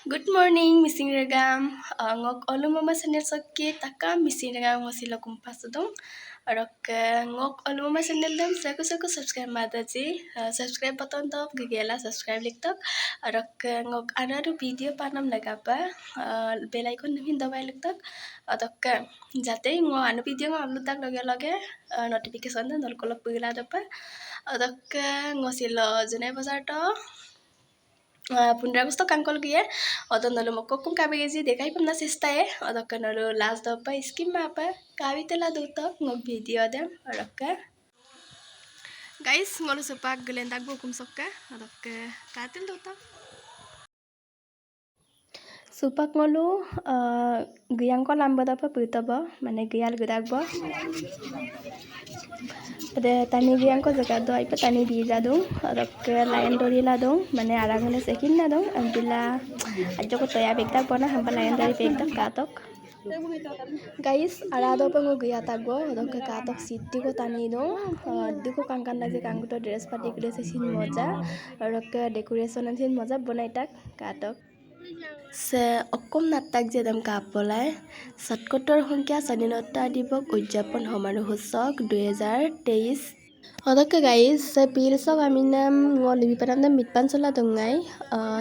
Good morning, Missing Regam. Ngok olu mama channel sakit taka Missing Regam wasila kumpas dong. Arok ngok olu mama channel dem saku subscribe mada ji. Subscribe button top gigela subscribe lik tok. Arok ngok ada tu video panam lagapa. Bell icon namin dabai lik tok. Arok jate ngok anu video ngok upload tak lage notification dan dol kolok pula dapa. Arok ngosilo junai bazar to. 15 Agosto kangkol gie odon nolo moko kum kabe gezi dekai pamna sistae odok nolo last dopa skim mapa kabi tela duto ngok video dem odok guys ngolo sepak gelendak bu kum sokka odok katil duto supak ngolo guyang ko lamba dapa puta ba mane guyal gudak ba pada tani guyang ko jaga do ipa tani bija dong odok layan dori la dong mane arangale sekin na dong ambila ajo ko toya bekta pona hamba layan dori bekta katok guys arado pango guya tagbo odok katok sitti ko tani dong diko kangkan lagi kangkuto dress party kule sesin moja odok decoration ansin moja bonai tak katok se অকম নাটক যেদম কাপলাই সৎকতৰ সংখ্যা স্বাধীনতা দিৱস উদযাপন সমাৰোহ সূচক 2023 odok guys se pil sok aminam ngol libi panam mitpan sola dongai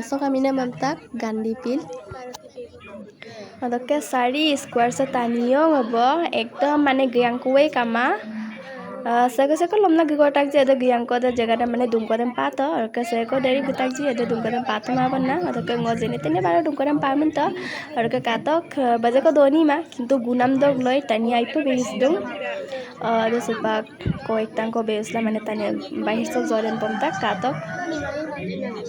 sok aminam amtak gandhi pil odok sari square se taniyo ngobo ekdom mane gyang kuwe kama seko lomna gigotak je ada gyang ko da jaga da mane dumkodam pato or ka seko dari gutak ji ada dumkodam pato ma banna odok ngojene tene baro dumkodam pamin to or ka katok baje ko doni ma kintu gunam dog loi tani aipo beis dong ada sepak ko ektang ko beusla mane tani bahir sok joren pomtak katok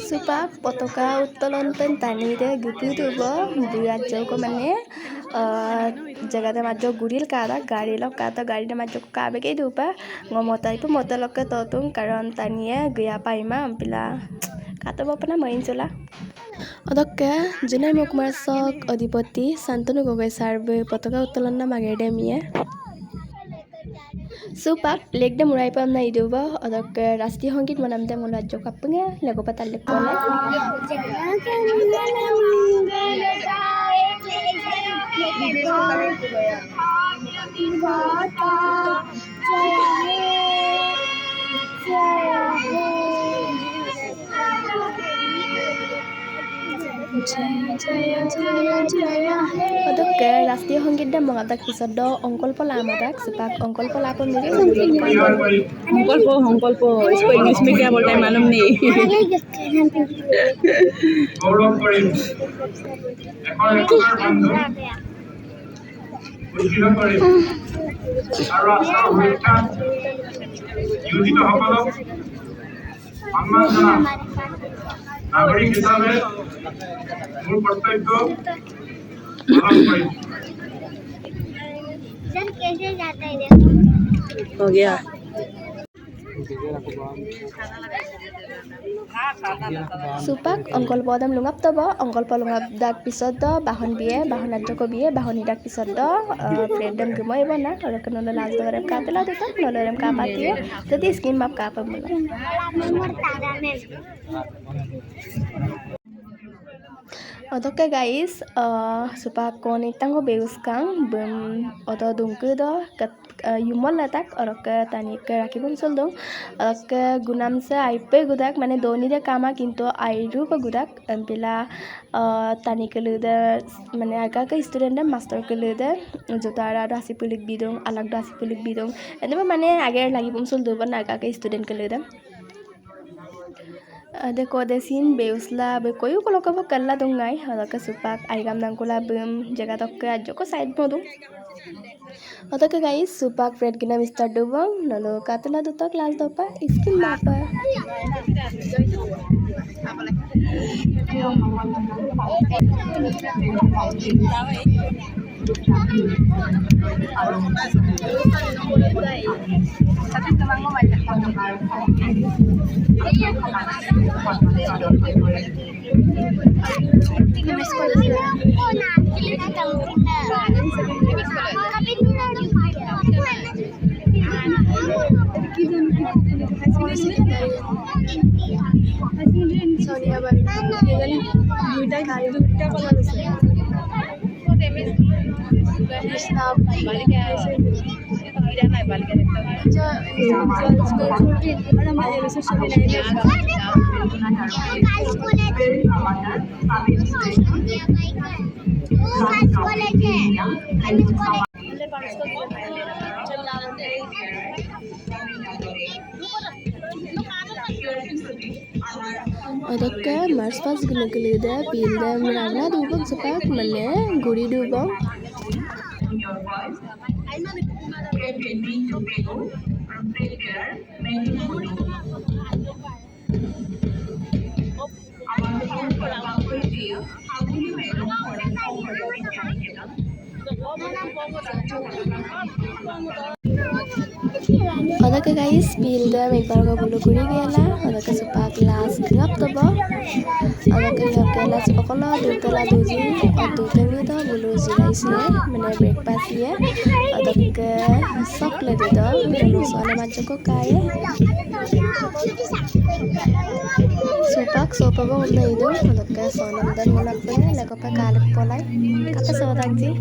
supak potoka uttolon pen tani de gutu tubo buya ko mane jaga da majo guril kada gari lok kata gari da majo kabe ke dupa ngomota ipo motalok ke totung karon tania gaya paima ampila kata bapak na main cula odok junai mukmar sok adipati santanu gogoi sarbe potoka uttolan na magerde miye supak legde murai pam na iduba odok rasti hongit manam de mula jo kapunge lego patal lek kola odok rasti hongit da mangatak pisodo ongkol pola amatak sepak ongkol pola pun miri ongkol po इसको English में क्या बोलते हैं मालूम नहीं नागरिक हिसाबे मूल कर्तव्य कैसे जाता है देखो हो गया supak ongkol podam lungap to bo ongkol polungap dak pisod do bahon biye bahon adjoko biye bahon idak pisod do freedom gemoy bona ora kenono las do rem kapela to nono rem kapatio jadi skin map kapa mula odok guys supak koni tango beus kang bem odo dungku do yumol latak orok tani ke rakibum soldong orok gunam se aipe gudak mane doni de kama kinto airu pa gudak ampila tani ke lude mane aga ke student master ke lude jotara rasi pulik bidong alag rasi pulik bidong ende mane age lagibum soldo ban aga ke student ke lude देखो देसिन बेउसला बे कोयु को लोकबो कल्ला दुंगाई हदक सुपाक आइगाम दंकुला बम जगह तक आजो को side मोदु हदक guys सुपाक Fred किना mister दुबंग नलो कातला दु तक लाल दोपा skin मापा tapi teman mau banyak Sorry, ಅದಕ್ಕೆ ಮಾರ್ಚ್ ಪಾಸ್ ಗಿನಕಲಿದೆ ಪೀಲ್ದೆ ಮ್ರಾಗ್ನ ದೂಬಕ್ ಸಪಾಕ್ ಮನೆ ಗುಡಿ ದೂಬಂ ಅದಕ್ಕೆ ಗೈಸ್ ಪೀಲ್ದೆ ಮೇಲ್ಬರ್ಗ ಬುಲು ಗುಡಿ ಗೆಲ್ಲ ಅದಕ್ಕೆ ಸಪಾಕ್ ಲಾಸ್ ಗ್ರಪ್ ತಬ ಅದಕ್ಕೆ ಗಲ್ಲ ಸಪಕಲ ದೂತಲ ದೂಜಿ ದೂತಂಗಿದ ಬುಲು जिरायसिए माने ब्रेकफास्ट लिए ಅದಕ್ಕೆ ಸೊಕ್ಲೆ ದಿದ ಬುಲು ಸೋನೆ ಮಜ್ಜको ಕಾಯೆ supak sopa ba umna itu ಅದಕ್ಕೆ ಸೋನಂದನ್ ಮುನಪ್ಪನೆ ಲಕಪ ಕಾಲಕ್ ಪೊಲೈ ಕಪ ಸೋದಾಗ್ಜಿ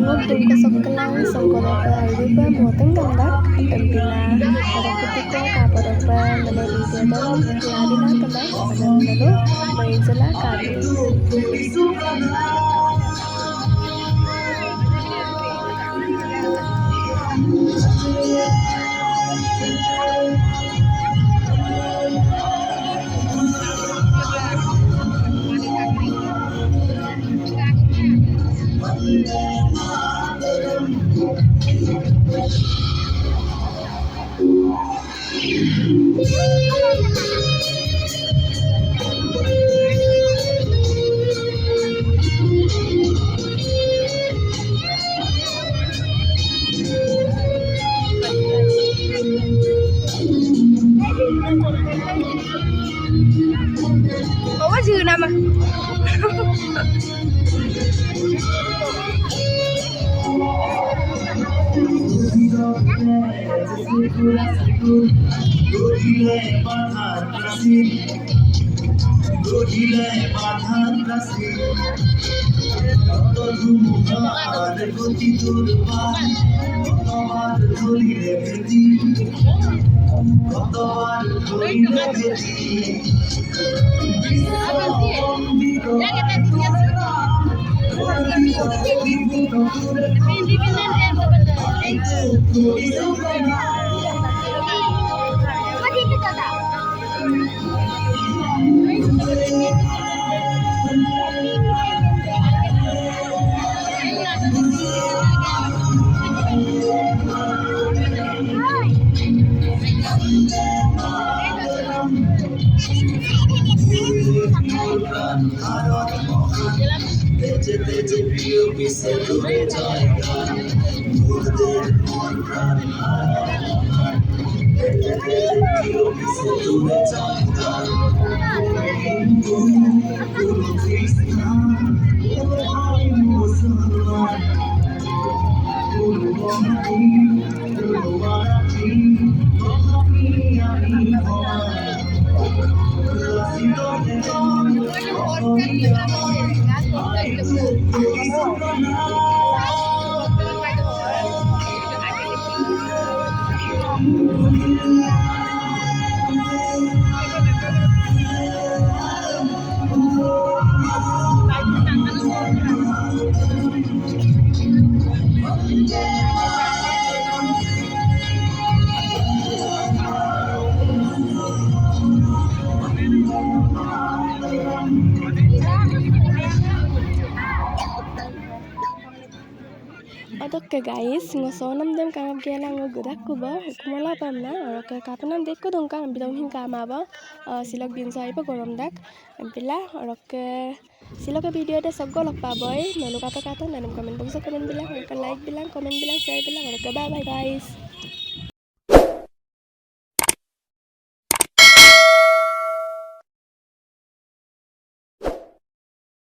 Ngok dum kelang songkolopa irupa moteng gandak tempila pada kutiko kaparopa meneli dedo ladina teman pada menelu maizela kari Apa sih nama? Oke guys, ngosonam dem kangam kena ngogodak kuba kumala pamna oke kapanam dekko dongka ambidong hin kama ba silok din sai pa gorom dak ambila oke silok video ada sogolok pa boy nolu kata nanam komen box komen bilang like bilang komen bilang share bilang oke bye bye guys.